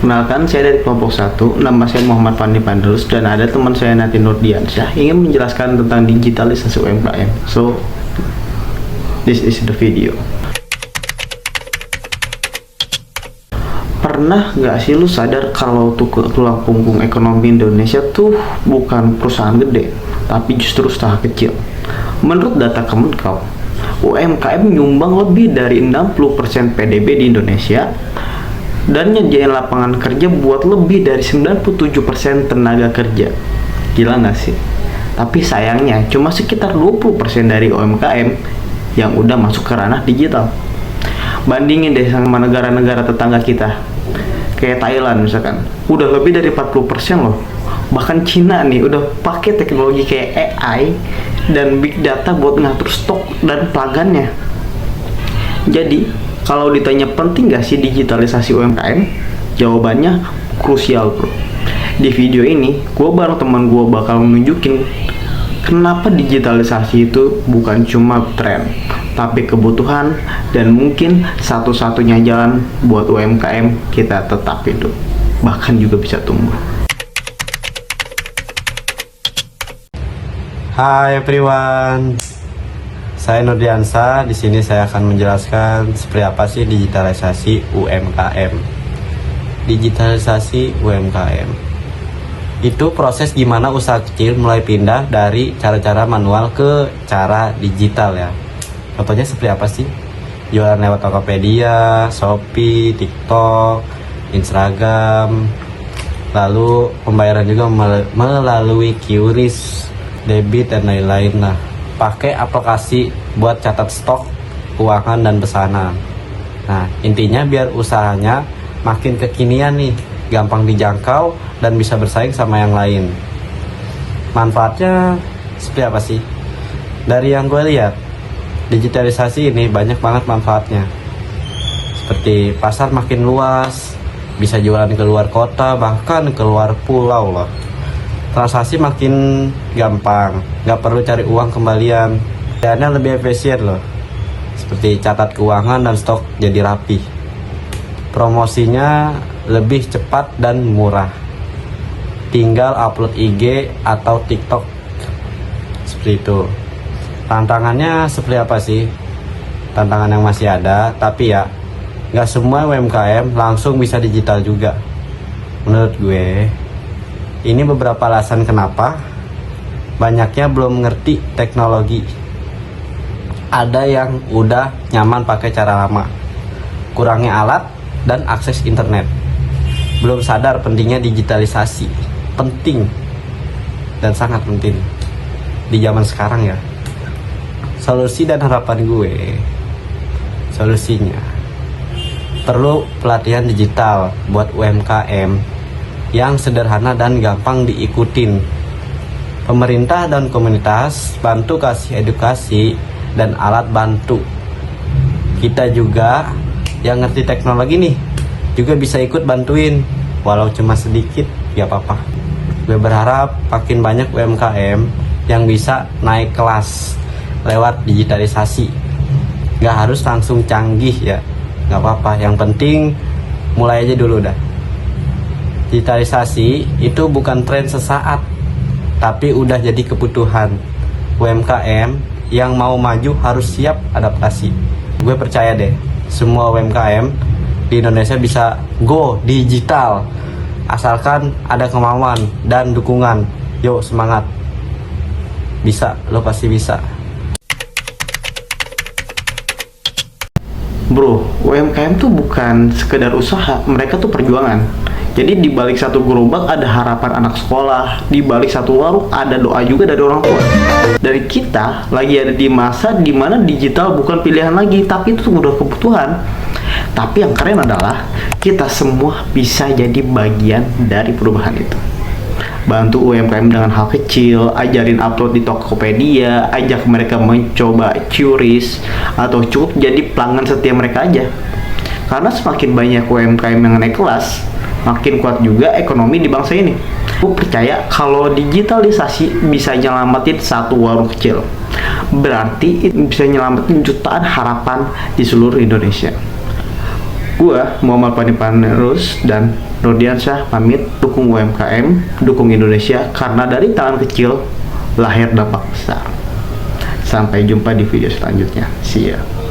Kenalkan, saya dari kelompok 1, nama saya Muhammad Fandi Pandrus, dan ada teman saya Nati Nurdiansyah ingin menjelaskan tentang digitalisasi UMKM. So, this is the video. Pernah nggak sih lu sadar kalau tulang punggung ekonomi Indonesia tuh bukan perusahaan gede, tapi justru usaha kecil? Menurut data Kemenkeu, UMKM nyumbang lebih dari 60% PDB di Indonesia dan nyediain lapangan kerja buat lebih dari 97% tenaga kerja. Gila nggak sih? Tapi sayangnya cuma sekitar 20% dari UMKM yang udah masuk ke ranah digital. Bandingin deh sama negara-negara tetangga kita, kayak Thailand misalkan, udah lebih dari 40% loh. Bahkan Cina nih udah pakai teknologi kayak AI dan big data buat ngatur stok dan pelanggannya. Jadi kalau ditanya penting gak sih digitalisasi UMKM? Jawabannya krusial, bro. Di video ini, gue bareng teman gue bakal nunjukin kenapa digitalisasi itu bukan cuma tren, tapi kebutuhan dan mungkin satu-satunya jalan buat UMKM kita tetap hidup, bahkan juga bisa tumbuh. Hai everyone, saya Nurdiansyah. Di sini saya akan menjelaskan seperti apa sih digitalisasi UMKM. Digitalisasi UMKM itu proses gimana usaha kecil mulai pindah dari cara-cara manual ke cara digital ya. Contohnya seperti apa sih? Jualan lewat Tokopedia, Shopee, TikTok, Instagram. Lalu pembayaran juga melalui QRIS, debit dan lain-lain lah. Pakai aplikasi buat catat stok, keuangan dan pesanan. Nah, intinya biar usahanya makin kekinian nih, gampang dijangkau dan bisa bersaing sama yang lain. Manfaatnya seperti apa sih? Dari yang gue lihat, digitalisasi ini banyak banget manfaatnya. Seperti pasar makin luas, bisa jualan ke luar kota, bahkan ke luar pulau loh. Transaksi makin gampang, nggak perlu cari uang kembalian. Dana lebih efisien loh, seperti catat keuangan dan stok jadi rapi. Promosinya lebih cepat dan murah, tinggal upload IG atau TikTok, seperti itu. Tantangannya seperti apa sih? Tantangan yang masih ada, tapi ya nggak semua UMKM langsung bisa digital juga. Menurut gue, ini beberapa alasan kenapa banyaknya belum ngerti teknologi. Ada yang udah nyaman pakai cara lama, kurangnya alat dan akses internet, belum sadar pentingnya digitalisasi. Penting dan sangat penting di zaman sekarang ya. Solusi dan harapan gue, solusinya perlu pelatihan digital buat UMKM yang sederhana dan gampang diikutin. Pemerintah dan komunitas bantu kasih edukasi dan alat bantu. Kita juga yang ngerti teknologi nih juga bisa ikut bantuin, walau cuma sedikit ya apa-apa. Gue berharap makin banyak UMKM yang bisa naik kelas lewat digitalisasi. Gak harus langsung canggih ya, gak apa-apa, yang penting mulai aja dulu dah. Digitalisasi itu bukan tren sesaat, tapi udah jadi kebutuhan. UMKM yang mau maju harus siap adaptasi. Gue percaya deh, semua UMKM di Indonesia bisa go digital, asalkan ada kemauan dan dukungan. Yuk semangat, bisa, lo pasti bisa. Bro, UMKM tuh bukan sekedar usaha, mereka tuh perjuangan. Jadi di balik satu gerobak ada harapan anak sekolah, di balik satu warung ada doa juga dari orang tua. Dari kita lagi ada di masa dimana digital bukan pilihan lagi, tapi itu udah kebutuhan. Tapi yang keren adalah kita semua bisa jadi bagian dari perubahan itu. Bantu UMKM dengan hal kecil, ajarin upload di Tokopedia, ajak mereka mencoba QRIS, atau cukup jadi pelanggan setia mereka aja. Karena semakin banyak UMKM yang naik kelas, makin kuat juga ekonomi di bangsa ini. Aku percaya kalau digitalisasi bisa nyelamatin satu warung kecil, berarti itu bisa nyelamatin jutaan harapan di seluruh Indonesia. Gua Muhammad Fani Panrus dan Nurdiansyah pamit. Dukung UMKM, dukung Indonesia, karena dari tangan kecil lahir dampak besar. Sampai jumpa di video selanjutnya. See ya.